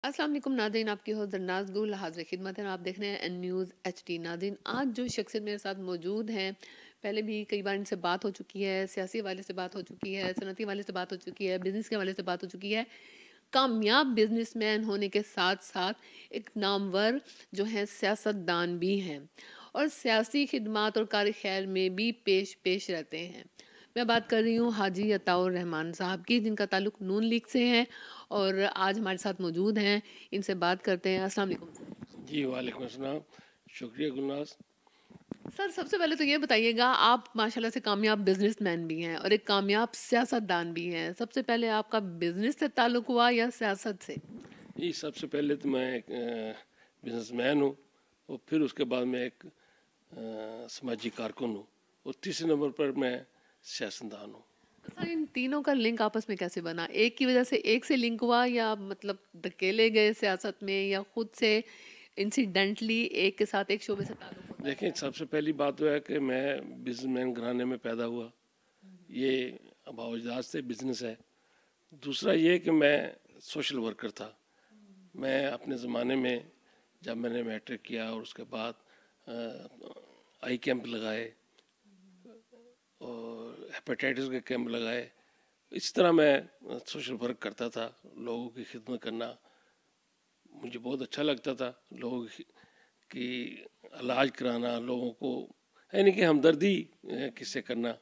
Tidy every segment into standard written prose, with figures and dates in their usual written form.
अस्सलाम वालेकुम नाज़रीन, आपकी होस्ट जन्नात गुल हाज़िर खिदमत है। आप देख रहे हैं एन न्यूज़ एचडी। नाज़रीन, आज जो शख्सियत मेरे साथ मौजूद हैं, पहले भी कई बार इनसे बात हो चुकी है, सियासी हवाले से बात हो चुकी है, सनती वाले से बात हो चुकी है, बिज़नेस के हवाले से बात हो चुकी है। कामयाब बिजनेसमैन होने के साथ साथ एक नामवर जो है सियासतदान भी हैं और सियासी खिदमात और कार खैर में भी पेश पेश रहते हैं। मैं बात कर रही हूँ हाजी अताउर रहमान साहब की, जिनका ताल्लुक नून लीग से है और आज हमारे साथ मौजूद हैं। इनसे बात करते हैं। अस्सलाम वालेकुम जी वालेकुम अस्सलाम। शुक्रिया गुलनाज। सर। सबसे पहले तो ये बताइएगा, आप माशाल्लाह से कामयाब बिजनेसमैन भी हैं और एक कामयाब सियासतदान भी हैं। सबसे पहले आपका बिजनेस से ताल्लुक हुआ या सियासत से? जी सबसे पहले तो मैं एक बिजनेसमैन हूँ और फिर उसके बाद मैं एक समाजी कारकुन हूँ और तीसरे नंबर पर मैं सियासतदान हूँ। सर, इन तीनों का लिंक आपस में कैसे बना? एक की वजह से एक से लिंक हुआ या मतलब धकेले गए सियासत में, या खुद से इंसिडेंटली एक के साथ एक शोबे से ताल्लुक होता है? देखें, सबसे पहली बात तो है कि मैं बिजनेसमैन घराने में पैदा हुआ। ये अबावजात से बिजनेस है। दूसरा ये कि मैं सोशल वर्कर था। मैं अपने ज़माने में जब मैंने मैट्रिक किया और उसके बाद आई कैंप लगाए और हेपेटाइटिस के कैंप लगाए। इस तरह मैं सोशल वर्क करता था। लोगों की खिदमत करना मुझे बहुत अच्छा लगता था। लोगों की इलाज कराना, लोगों को यानी कि हमदर्दी किससे करना।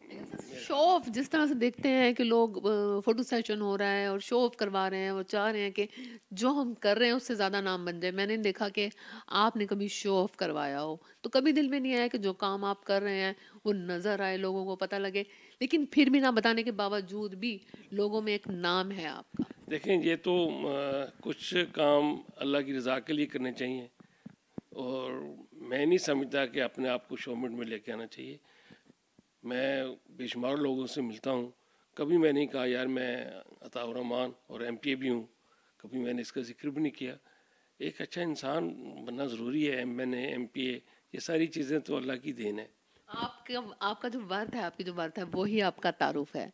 लेकिन सर, शो ऑफ जिस तरह से देखते हैं कि लोग फोटो सेशन हो रहा है और शो ऑफ करवा रहे हैं और चाह रहे हैं कि जो हम कर रहे हैं उससे ज़्यादा नाम बन जाए, मैंने नहीं देखा कि आपने कभी शो ऑफ करवाया हो। तो कभी दिल में नहीं आया कि जो काम आप कर रहे हैं वो नज़र आए, लोगों को पता लगे, लेकिन फिर भी ना बताने के बावजूद भी लोगों में एक नाम है आपका? देखें, ये तो कुछ काम अल्लाह की रज़ा के लिए करने चाहिए और मैं नहीं समझता कि अपने आप को शोमेंट में लेके आना चाहिए। मैं बेशुमार लोगों से मिलता हूँ। कभी मैं नहीं कहा यार मैं अताउर रहमान और एमपीए भी हूँ। कभी मैंने इसका जिक्र भी नहीं किया। एक अच्छा इंसान बनना ज़रूरी है। एमएनए, एमपीए, ये सारी चीज़ें तो अल्लाह की देन है। आपका आपका जो वर्थ है, आपकी जो वर्थ है, वो ही आपका तारुफ है।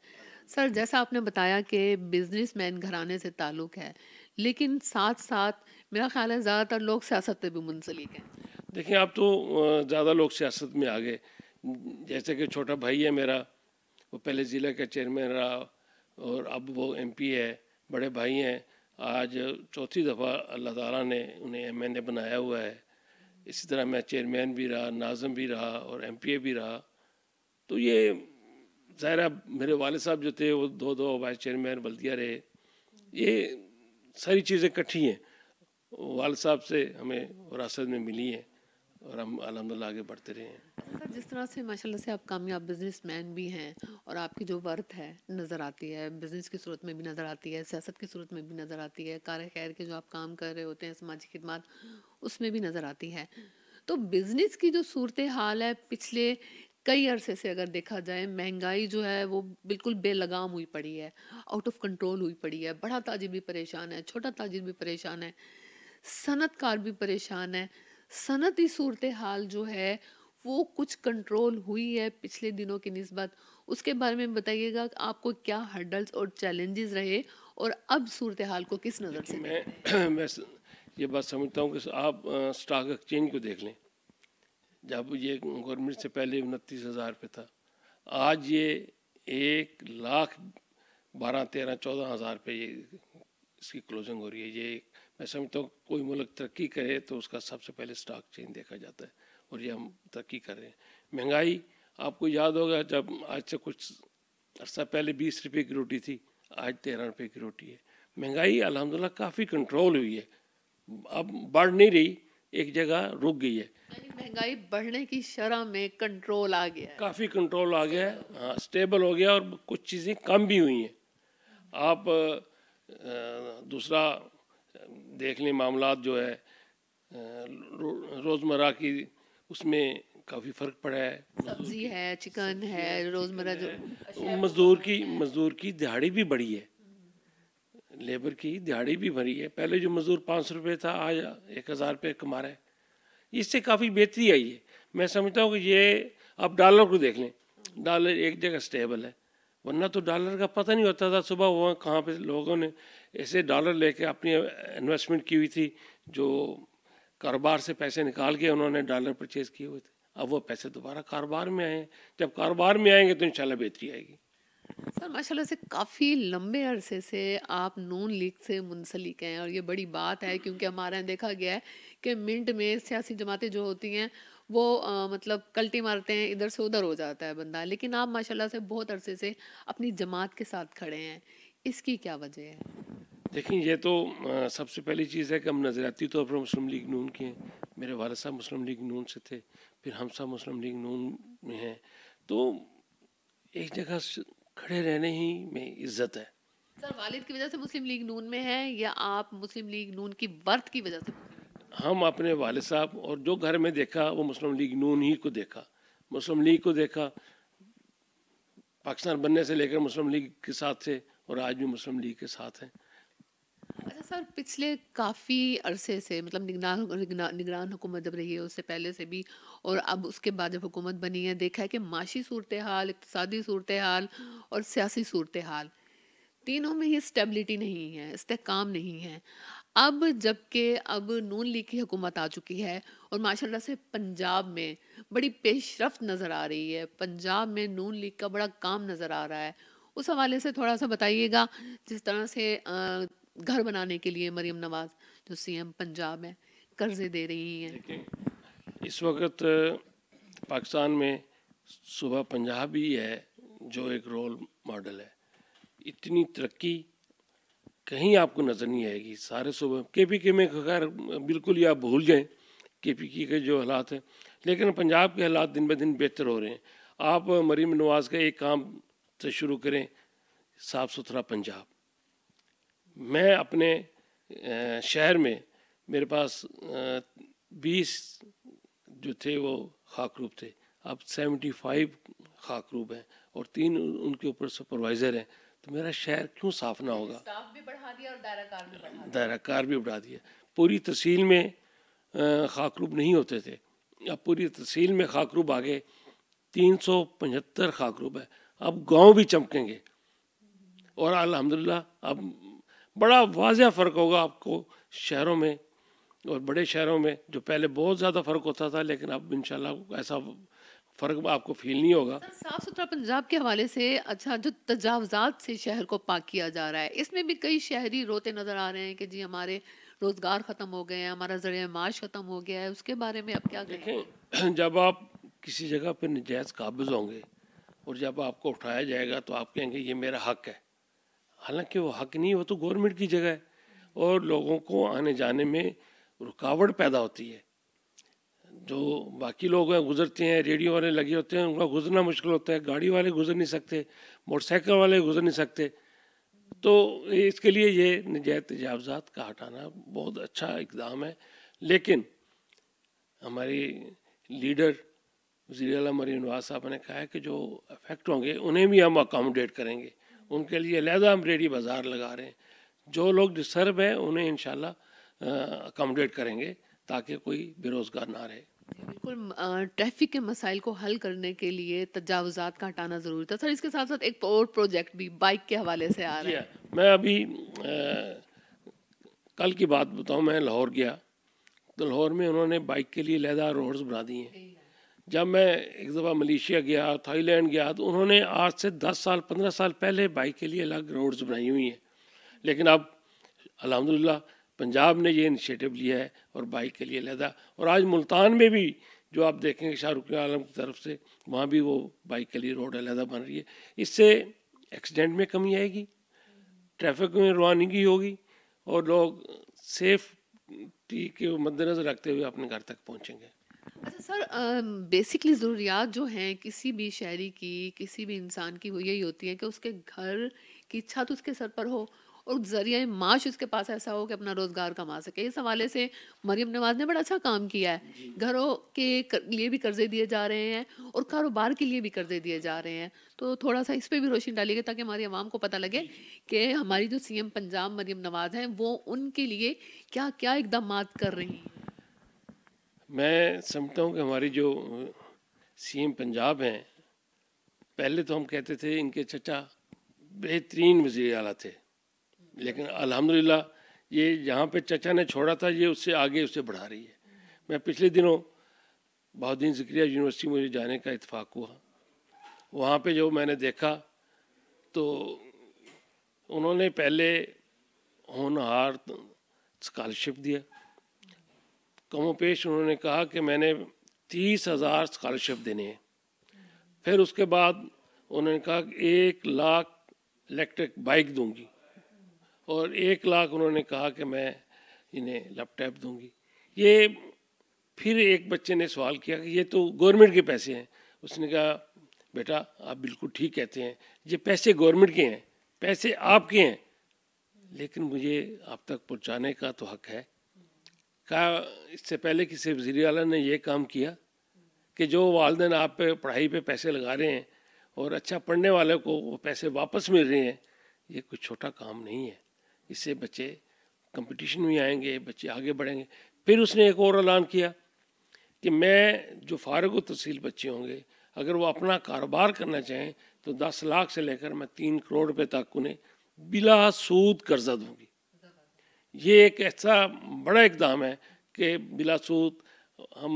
सर, जैसा आपने बताया कि बिजनेसमैन घराने से ताल्लुक है, लेकिन साथ साथ मेरा ख्याल है ज़्यादातर लोग सियासत में भी मुंसलिक हैं। देखिए, अब तो ज़्यादा लोग सियासत में आ गए। जैसे कि छोटा भाई है मेरा, वो पहले ज़िले का चेयरमैन रहा और अब वो एमपी है। बड़े भाई हैं, आज चौथी दफ़ा अल्लाह ताला ने उन्हें एमएनए बनाया हुआ है। इसी तरह मैं चेयरमैन भी रहा, नाज़िम भी रहा और एमपीए भी रहा। तो ये ज़ाहिर है, मेरे वाले साहब जो थे वो दो दो वाइस चेयरमैन बल्दिया रहे। ये सारी चीज़ें इकट्ठी हैं, वाले साहब से हमें विरासत में मिली हैं और हम अल्हम्दुलिल्लाह आगे बढ़ते रहे हैं। सर, जिस तरह से माशाल्लाह से आप कामयाब बिजनेसमैन भी हैं और आपकी जो वर्थ है नज़र आती है, बिजनेस की सूरत में भी नज़र आती है, सियासत की सूरत में भी नज़र आती है, कार खैर के जो आप काम कर रहे होते हैं, समाजी खिदमत, उसमें भी नज़र आती है। तो बिजनेस की जो सूरत हाल है पिछले कई अरसे से अगर देखा जाए, महंगाई जो है वो बिल्कुल बेलगाम हुई पड़ी है, आउट ऑफ कंट्रोल हुई पड़ी है। बड़ा ताजिर भी परेशान है, छोटा ताजिर भी परेशान है, सनतकार भी परेशान है। सनती सूरत हाल जो है वो कुछ कंट्रोल हुई है पिछले दिनों की निस्बत? उसके बारे में बताइएगा कि आपको क्या हर्डल्स और चैलेंजेस रहे और अब सूरत हाल को किस नज़र देखिए, से मैं देखते हैं? ये बात समझता हूँ कि आप स्टॉक एक्सचेंज को देख लें। जब ये गवर्नमेंट से पहले 29,000 पे था, आज ये 1,12,13,14,000 पे ये इसकी क्लोजिंग हो रही है। ये मैं समझता हूँ कोई मुल्क तरक्की करे तो उसका सबसे पहले स्टॉक चेंज देखा जाता है और ये हम तरक्की कर रहे हैं। महंगाई, आपको याद होगा जब आज से कुछ अर्सा पहले 20 रुपये की रोटी थी, आज 13 रुपये की रोटी है। महंगाई अल्हम्दुलिल्लाह काफ़ी कंट्रोल हुई है, अब बढ़ नहीं रही, एक जगह रुक गई है। यानी महंगाई बढ़ने की शरह में कंट्रोल आ गया है, काफ़ी कंट्रोल आ गया है, स्टेबल हो गया हाँ स्टेबल हो गया और कुछ चीज़ें कम भी हुई हैं। आप दूसरा देख लें, मामलात जो है रोज़मर्रा की, उसमें काफ़ी फ़र्क पड़ा है। है। मज़दूर सब्जी की है, चिकन सब्ज़ी है, है, चिकन रोजमर्रा जो है, अशिया है वो मज़दूर बहुत की महंगी है। मज़दूर की दिहाड़ी भी बढ़ी है। लेबर की दिहाड़ी भी बढ़ी है। पहले जो मज़दूर 500 रुपये था, आज 1,000 रुपये कमा रहा है। इससे काफ़ी बेहतरी आई है। मैं समझता हूँ कि ये, आप डॉलर को देख लें, डॉलर एक जगह स्टेबल है। वरना तो डॉलर का पता नहीं होता था। सुबह वहाँ कहाँ पे लोगों ने ऐसे डॉलर लेके अपनी इन्वेस्टमेंट की हुई थी, जो कारोबार से पैसे निकाल के उन्होंने डॉलर परचेज किए हुए थे। अब वो पैसे दोबारा कारोबार में आए हैं। जब कारोबार में आएंगे तो इंशाल्लाह बेहतरी आएगी। सर माशाल्लाह से काफ़ी लंबे अरसे से आप नून लीग से मुंसलिक हैं और ये बड़ी बात है, क्योंकि हमारे यहाँ देखा गया है कि मिंट में सियासी जमातें जो होती हैं वो मतलब कल्टी मारते हैं, इधर से उधर हो जाता है बंदा, लेकिन आप माशाल्लाह से बहुत अरसे से अपनी जमात के साथ खड़े हैं। इसकी क्या वजह है? देखिए, ये तो सबसे पहली चीज़ है कि हम नज़रियाती तौर पर मुस्लिम लीग नून के हैं। मेरे वालिद साहब मुस्लिम लीग नून से थे, फिर हम सब मुस्लिम लीग नून में हैं। तो एक जगह खड़े रहने ही में इज्जत है। सर वालिद की वजह से मुस्लिम लीग नून में है या आप मुस्लिम लीग नून की वर्थ की वजह से? हम अपने वालिद साहब और जो घर में देखा वो मुस्लिम लीग नून ही को देखा, मुस्लिम लीग को देखा। पाकिस्तान बनने से लेकर मुस्लिम लीग के साथ थे और आज भी मुस्लिम लीग के साथ हैं। अच्छा सर, पिछले काफ़ी अरसे से मतलब निगरान हुकूमत जब रही है उससे पहले से भी और अब उसके बाद जब हुकूमत बनी है, देखा है कि माशी सूरत हाल, इक़्तिसादी सूरत हाल और सियासी सूरत हाल, तीनों में ही स्टेबिलिटी नहीं है, इस्तेहकाम नहीं है। अब जबकि अब नून लीग की हुकूमत आ चुकी है और माशाल्लाह से पंजाब में बड़ी पेशरफ्त नज़र आ रही है, पंजाब में नून लीग का बड़ा काम नज़र आ रहा है, उस हवाले से थोड़ा सा बताइएगा। जिस तरह से घर बनाने के लिए मरीम नवाज जो सीएम पंजाब है कर्जे दे रही हैं। देखिए, इस वक्त पाकिस्तान में सुबह पंजाब ही है जो एक रोल मॉडल है। इतनी तरक्की कहीं आपको नज़र नहीं आएगी। सारे सुबह केपीके में खैर बिल्कुल ही आप भूल जाएं केपीके के जो हालात हैं, लेकिन पंजाब के हालात दिन ब दिन बेहतर हो रहे हैं। आप मरीम नवाज का एक काम से शुरू करें, साफ़ सुथरा पंजाब। मैं अपने शहर में मेरे पास 20 जो थे वो खाकरूब थे, अब 75 खाकरूब हैं और 3 उनके ऊपर सुपरवाइज़र हैं। तो मेरा शहर क्यों साफ़ ना होगा? स्टाफ भी बढ़ा दिया और दायरा कार भी बढ़ा दिया। दायरा कार भी बढ़ा दिया। पूरी तहसील में खाकरूब नहीं होते थे, अब पूरी तहसील में खाकरूब आ गए। 375 खाकरूब है। अब गांव भी चमकेंगे और अल्हम्दुलिल्लाह अब बड़ा वाज़ह फ़र्क होगा आपको शहरों में और बड़े शहरों में। जो पहले बहुत ज़्यादा फ़र्क होता था, लेकिन अब इंशाल्लाह ऐसा फ़र्क आपको फील नहीं होगा। सर साफ सुथरा पंजाब के हवाले से, अच्छा जो तजावजात से शहर को पाक किया जा रहा है, इसमें भी कई शहरी रोते नजर आ रहे हैं कि जी हमारे रोजगार खत्म हो गए हैं, हमारा जरिया माश खत्म हो गया है, उसके बारे में अब क्या कहें? देखें, जब आप किसी जगह पर नजायज़ काबिज होंगे और जब आपको उठाया जाएगा तो आप कहेंगे ये मेरा हक है। हालांकि वो हक नहीं, वो तो गवर्नमेंट की जगह है और लोगों को आने जाने में रुकावट पैदा होती है। जो बाकी लोग हैं गुजरते हैं, रेडियो वाले लगे होते हैं, उनका गुजरना मुश्किल होता है, गाड़ी वाले गुजर नहीं सकते, मोटरसाइकिल वाले गुजर नहीं सकते। तो इसके लिए ये नजायज़ तजावज़ात का हटाना बहुत अच्छा इक़दाम है। लेकिन हमारी लीडर वज़ीर आला मरीम नवाज़ साहब ने कहा है कि जो अफेक्ट होंगे उन्हें भी हम अकोमोडेट करेंगे। उनके लिए अलहदा हम रेडी बाज़ार लगा रहे हैं। जो लोग डिस्टर्ब हैं उन्हें इंशाल्लाह अकोमोडेट करेंगे ताकि कोई बेरोज़गार ना रहे। जी, बिल्कुल ट्रैफिक के मसाइल को हल करने के लिए तजावजात का हटाना ज़रूरी था। सर इसके साथ साथ एक और प्रोजेक्ट भी बाइक के हवाले से आ जी रहा हाँ, है। मैं अभी कल की बात बताऊं, मैं लाहौर गया तो लाहौर में उन्होंने बाइक के लिए अलहदा रोड्स बना दी हैं। जब मैं एक दफ़ा मलेशिया गया, थाईलैंड गया, तो उन्होंने आज से 10 साल 15 साल पहले बाइक के लिए अलग रोड्स बनाई हुई हैं। लेकिन अब अल्हम्दुलिल्लाह पंजाब ने ये इनिशिएटिव लिया है और बाइक के लिए अलहदा। और आज मुल्तान में भी जो आप देखेंगे शाहरुख आलम की तरफ से, वहाँ भी वो बाइक के लिए रोड अलहदा बन रही है। इससे एक्सीडेंट में कमी आएगी, ट्रैफिक में रवानगी होगी और लोग सेफ्टी के मद्देनज़र रखते हुए अपने घर तक पहुँचेंगे। अच्छा सर, बेसिकली ज़रूरियात जो हैं किसी भी शहरी की, किसी भी इंसान की, वो यही होती है कि उसके घर की छत उसके सर पर हो और ज़रिया माश उसके पास ऐसा हो कि अपना रोज़गार कमा सके। इस हवाले से मरीम नवाज़ ने बड़ा अच्छा काम किया है। घरों के लिए भी कर्जे दिए जा रहे हैं और कारोबार के लिए भी कर्जे दिए जा रहे हैं। तो थोड़ा सा इस पे भी रोशनी डालिएगा ताकि हमारी आवाम को पता लगे कि हमारी जो सीएम पंजाब मरीम नवाज़ हैं वो उनके लिए क्या क्या इकदाम कर रही हैं। मैं समझता हूँ कि हमारी जो सीएम पंजाब हैं, पहले तो हम कहते थे इनके चचा बेहतरीन वज़ीर आला थे, लेकिन अल्हम्दुलिल्लाह ये जहाँ पे चचा ने छोड़ा था ये उससे आगे उसे बढ़ा रही है। मैं पिछले दिनों बहाउद्दीन ज़िक्रिया यूनिवर्सिटी मुझे जाने का इत्तेफाक हुआ। वहाँ पे जो मैंने देखा तो उन्होंने पहले होनहार स्कॉलरशिप दिया। कमो पेश उन्होंने कहा कि मैंने 30,000 स्कॉलरशिप देने हैं। फिर उसके बाद उन्होंने कहा कि 1 लाख इलेक्ट्रिक बाइक दूंगी और 1 लाख उन्होंने कहा कि मैं इन्हें लैपटॉप दूंगी। ये फिर एक बच्चे ने सवाल किया कि ये तो गवर्नमेंट के पैसे हैं। उसने कहा बेटा आप बिल्कुल ठीक कहते हैं, ये पैसे गवर्नमेंट के हैं, पैसे आपके हैं, लेकिन मुझे आप तक पहुंचाने का तो हक है। कहा इससे पहले किसी वज़ीर आला ने ये काम किया कि जो वालिदैन आप पे पढ़ाई पे पैसे लगा रहे हैं और अच्छा पढ़ने वाले को वो पैसे वापस मिल रहे हैं, ये कोई छोटा काम नहीं है। इससे बच्चे कंपटीशन में आएंगे, बच्चे आगे बढ़ेंगे। फिर उसने एक और ऐलान किया कि मैं जो फारिग तहसील बच्चे होंगे अगर वो अपना कारोबार करना चाहें तो 10 लाख से लेकर मैं 3 करोड़ रुपए तक उन्हें बिला सूद कर्जा दूंगी। ये एक ऐसा बड़ा इकदाम है कि बिला सूद हम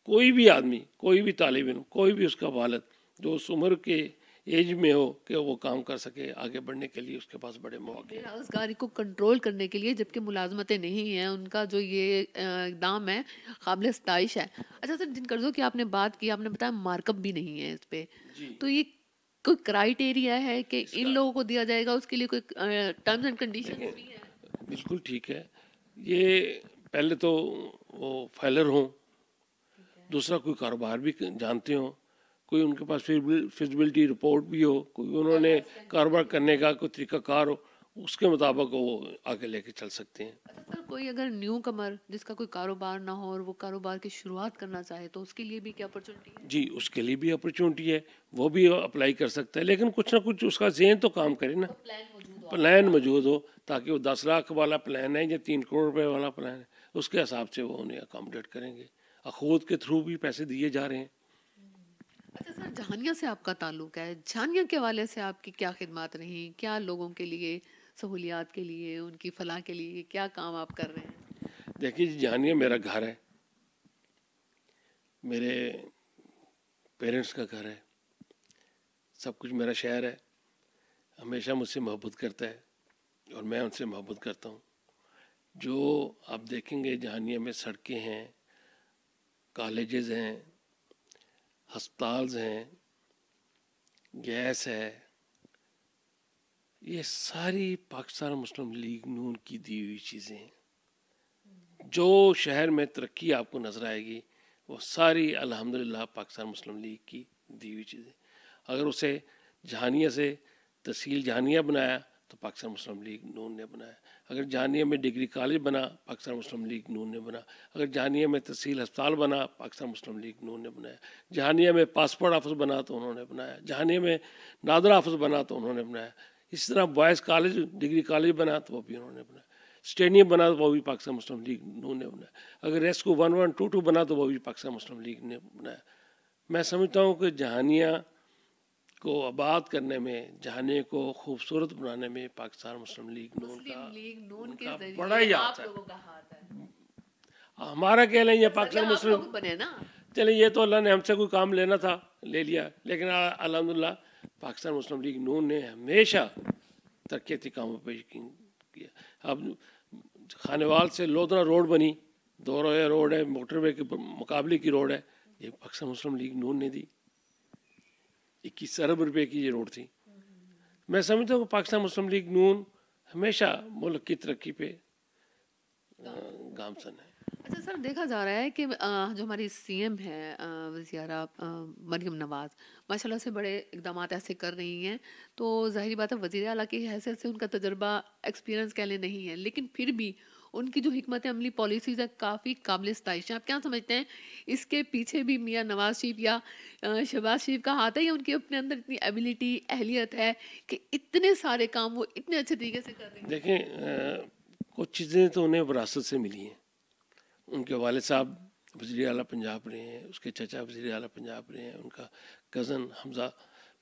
कोई भी आदमी, कोई भी तालिब इल्म, कोई भी उसका वालिद जो उस उम्र के एज में हो कि वो काम कर सके, आगे बढ़ने के लिए उसके पास बड़े मौके हैं। बेरोजगारी को कंट्रोल करने के लिए, जबकि मुलाजमतें नहीं हैं, उनका जो ये इकदाम है काबिल सताइश है। अच्छा सर, जिन कर्जों की आपने बात की, आपने बताया मार्कअप भी नहीं है इस पे, तो ये कोई क्राइटेरिया है कि इन लोगों को दिया जाएगा, उसके लिए कोई टर्म्स एंड कंडीशंस भी है? बिल्कुल ठीक है। ये पहले तो वो फाइलर हों, दूसरा कोई कारोबार भी जानते हों, कोई उनके पास फिजिबिलिटी रिपोर्ट भी हो, कोई उन्होंने कारोबार करने का कोई तरीक़ाकार हो, उसके मुताबिक वो आगे लेके चल सकते हैं। अच्छा सर, कोई अगर न्यू कमर जिसका कोई कारोबार ना हो और वो कारोबार की शुरुआत करना चाहे तो उसके लिए भी क्या अपॉर्चुनिटी है? जी, उसके लिए भी अपॉर्चुनिटी है, वो भी अप्लाई कर सकता है, लेकिन कुछ ना कुछ उसका ज़हन तो काम करे ना, प्लान मौजूद हो, ताकि वो 10 लाख वाला प्लान है या 3 करोड़ रुपए वाला प्लान है, उसके हिसाब से वो उन्हें अकोमोडेट करेंगे। अखूत के थ्रू भी पैसे दिए जा रहे हैं। अच्छा सर, जहानिया से आपका ताल्लुक है, जहानिया के हवाले से आपकी क्या खिदमत रही, क्या लोगों के लिए सहूलियात के लिए, उनकी फलाह के लिए क्या काम आप कर रहे हैं? देखिए जी, जानिए मेरा घर है, मेरे पेरेंट्स का घर है, सब कुछ मेरा शहर है, हमेशा मुझसे मोहब्बत करता है और मैं उनसे मोहब्बत करता हूँ। जो आप देखेंगे जहानिया में सड़कें हैं, कॉलेजेस हैं, हस्पताल्स हैं, गैस है, ये सारी पाकिस्तान मुस्लिम लीग नून की दी हुई चीज़ें हैं। जो शहर में तरक्की आपको नज़र आएगी वो सारी अल्हम्दुलिल्लाह पाकिस्तान मुस्लिम लीग की दी हुई चीज़ें। अगर उसे जहानिया से तहसील जहानिया बनाया तो पाकिस्तान मुस्लिम लीग नून ने बनाया। अगर जहानिया में डिग्री कॉलेज बना पाकिस्तान मुस्लिम लीग नून ने बना। अगर जहानिया में तहसील अस्पताल बना पाकिस्तान मुस्लिम लीग नून ने बनाया। जहानिया में पासपोर्ट ऑफिस बना तो उन्होंने बनाया। जहानिया में नादर ऑफिस बना तो उन्होंने बनाया। इस तरह बॉयज़ कॉलेज डिग्री कॉलेज बना तो वो भी उन्होंने बनाया। स्टेडियम बना तो वो भी पाकिस्तान मुस्लिम लीग नून ने बनाया। अगर रेस्क्यू 1122 बना तो वो भी पाकिस्तान मुस्लिम लीग ने बनाया। मैं समझता हूँ कि जहानिया को आबाद करने में, जहानिया को खूबसूरत बनाने में पाकिस्तान मुस्लिम लीग नून का बड़ा ही हाथ है। हमारा क्या लें, ये पाकिस्तान मुस्लिम बने ना। चले, ये तो अल्लाह ने हमसे कोई काम लेना था ले लिया, लेकिन अल्हम्दुलिल्लाह पाकिस्तान मुस्लिम लीग नून ने हमेशा तरक्याती कामों पर यकीन किया। अब खानेवाल से लोधरा रोड बनी, 2 रोड है, मोटरवे के मुकाबले की रोड है, ये पाकिस्तान मुस्लिम लीग नून ने दी। 21 अरब रुपए की ये रोड थी। मैं समझता हूँ कि पाकिस्तान मुस्लिम लीग नून हमेशा मुल्क की तरक्की पे गामसन है। अच्छा सर, देखा जा रहा है कि जो हमारी सीएम है वज़ीरा मरियम नवाज़, माशाल्लाह से बड़े इकदाम ऐसे कर रही हैं, तो ज़ाहिर बात है वज़ीर आला की हैसियत से उनका तजर्बा एक्सपीरियंस कह लें नहीं है, लेकिन फिर भी उनकी जो हिकमत अमली पॉलिसीज़ है काफ़ी काबिल सताइश है। आप क्या समझते हैं, इसके पीछे भी मियाँ नवाज शरीफ या शहबाज शरीफ का हाथ है, या उनके अपने अंदर इतनी एबिलिटी अहलियत है कि इतने सारे काम वो इतने अच्छे तरीके से कर रहे हैं? देखें, कुछ चीज़ें तो उन्हें विरासत से मिली हैं। उनके वालिद साहब वज़ीर आला पंजाब रहे हैं, उसके चचा वज़ीर आला पंजाब रहे हैं, उनका कज़न हमज़ा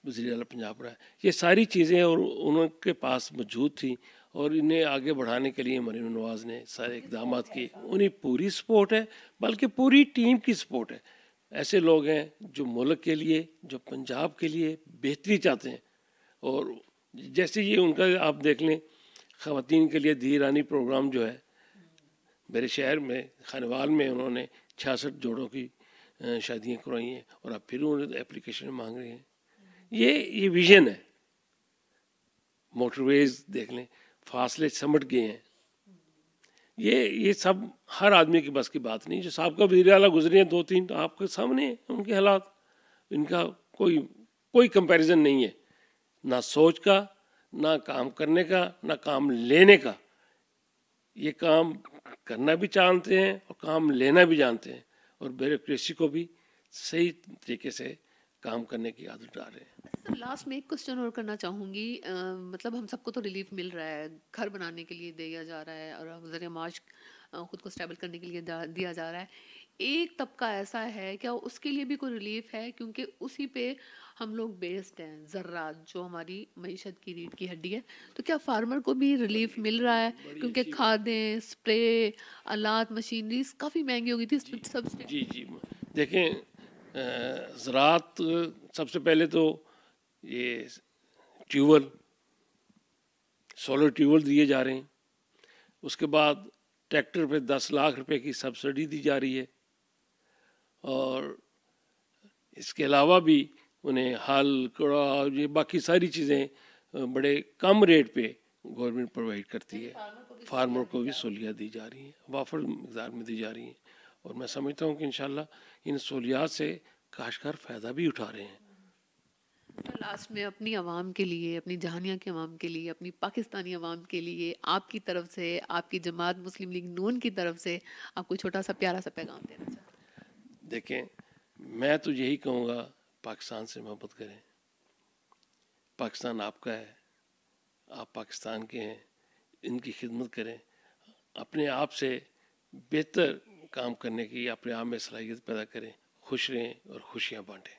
वज़ीर आला पंजाब रहा है। ये सारी चीज़ें और उनके पास मौजूद थी और इन्हें आगे बढ़ाने के लिए मरीम नवाज़ ने सारे इक़दाम किए। उन्हें पूरी सपोर्ट है, बल्कि पूरी टीम की सपोर्ट है। ऐसे लोग हैं जो मुल्क के लिए, जो पंजाब के लिए बेहतरी चाहते हैं। और जैसे ये उनका आप देख लें, ख़वातीन के लिए धी रानी प्रोग्राम जो है मेरे शहर में खानेवाल में उन्होंने 66 जोड़ों की शादियाँ करवाई हैं और अब फिर उन्होंने एप्लीकेशन मांग रहे हैं। ये विज़न है। मोटरवेज़ देख लें, फासले समट गए हैं। ये सब हर आदमी की बस की बात नहीं। जो साहब वज़ीर आला गुजरे हैं 2-3 तो आपके सामने हैं उनके हालात। इनका कोई कंपैरिजन नहीं है, ना सोच का, ना काम करने का, ना काम लेने का। ये काम करना भी जानते हैं और काम लेना भी जानते हैं और ब्यूरोक्रेसी को भी सही तरीके से काम करने की आदत डाल रहे हैं। सर लास्ट में एक क्वेश्चन और करना चाहूँगी, मतलब हम सबको तो रिलीफ मिल रहा है, घर बनाने के लिए दिया जा रहा है और ज़रिए माश खुद को स्टेबल करने के लिए दिया जा रहा है। एक तबका ऐसा है क्या उसके लिए भी कोई रिलीफ है, क्योंकि उसी पे हम लोग बेस्ड हैं, ज़र्रात जो हमारी मईशत की रीढ़ की हड्डी है। तो क्या फार्मर को भी रिलीफ मिल रहा है, क्योंकि खादें, स्प्रे, आलात, मशीनरीज काफ़ी महंगी हो गई थी सबसे। जी जी, देखें, ज़राअत सबसे पहले तो ये ट्यूबवेल, सोलर ट्यूबवेल दिए जा रहे हैं। उसके बाद ट्रैक्टर पे 10 लाख रुपए की सब्सिडी दी जा रही है और इसके अलावा भी उन्हें हल, कड़ा, ये बाकी सारी चीज़ें बड़े कम रेट पे गवर्नमेंट प्रोवाइड करती है। फार्मर को भी सहूलियत दी जा रही हैं, वाफर मकदार में दी जा रही हैं और मैं समझता हूँ कि इंशाल्लाह इन सहूलियात से काश्तकार फ़ायदा भी उठा रहे हैं। लास्ट में अपनी आवाम के लिए, अपनी जहानिया के आवाम के लिए, अपनी पाकिस्तानी आवाम के लिए आपकी तरफ से, आपकी जमात मुस्लिम लीग नून की तरफ से आप कोई छोटा सा प्यारा सा पैगाम देना चाहते हैं? देखें, मैं तो यही कहूँगा, पाकिस्तान से मोहब्बत करें। पाकिस्तान आपका है, आप पाकिस्तान के हैं, इनकी खिदमत करें। अपने आप से बेहतर काम करने की अपने आप में सलाहियत पैदा करें, खुश रहें और खुशियाँ बांटें।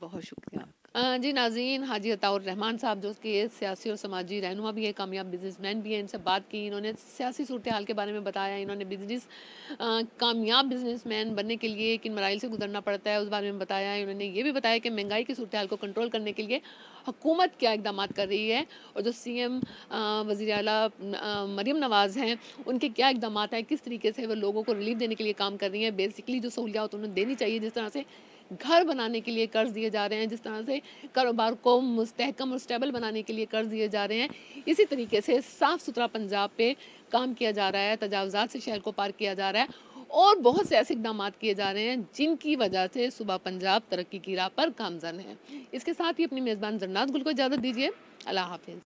बहुत शुक्रिया। जी नाज़रीन, हाजी अताउर रहमान साहब जो कि सियासी और समाजी रहनुमा भी है, कामयाब बिजनेसमैन भी हैं, इनसे बात की। इन्होंने सियासी सूरत हाल के बारे में बताया, इन्होंने कामयाब बिजनेसमैन बनने के लिए किन मराइल से गुजरना पड़ता है उस बारे में बताया। इन्होंने ये भी बताया कि महंगाई की सूरत हाल को कंट्रोल करने के लिए हुकूमत क्या इकदाम कर रही है और जो CM वज़ीर आला मरीम नवाज़ हैं उनके क्या इकदाम हैं, किस तरीके से वो लोगों को रिलीफ देने के लिए काम कर रही हैं। बेसिकली जो सहूलियात उन्हें देनी चाहिए, जिस तरह से घर बनाने के लिए कर्ज दिए जा रहे हैं, जिस तरह से कारोबार को मुस्तहकम और स्टेबल बनाने के लिए कर्ज दिए जा रहे हैं, इसी तरीके से साफ़ सुथरा पंजाब पे काम किया जा रहा है, तजावुज़ात से शहर को पार किया जा रहा है और बहुत से ऐसे इकदाम किए जा रहे हैं जिनकी वजह से सुबह पंजाब तरक्की की राह पर गामज़न है। इसके साथ ही अपनी मेज़बान जन्नात गुल को इजाज़त दीजिए। अल्लाह हाफिज़।